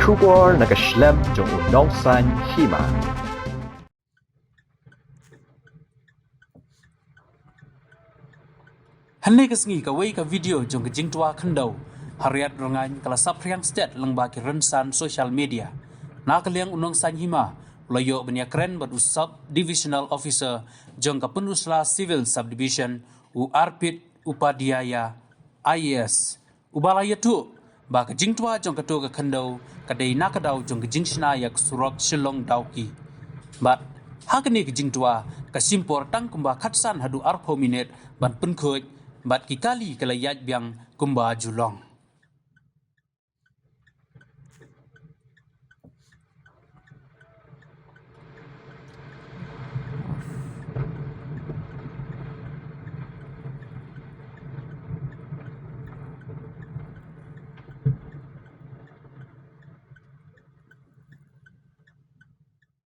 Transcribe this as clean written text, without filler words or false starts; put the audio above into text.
出国那个 Schlemm 中有脑山hima。Hanya kesengi kawai ka video jong kejing tua kendau hariat rengan kala sapriang state lengba ki rensan social media. Na kaliang unong san hima loyo benya keren batu sub divisional officer jong ka penusla civil subdivision u Arpit Upadhyaya IAS. Ubalaya tu ba kejing tua jong katu ka kendau kadai nakadau jong kejing sina yak surok shillong dauki. But hakani kejing tua kasimpor tang kumba khatsan hadu arpo minute ban penkhoj bat kikali kalayat biang kumba julong.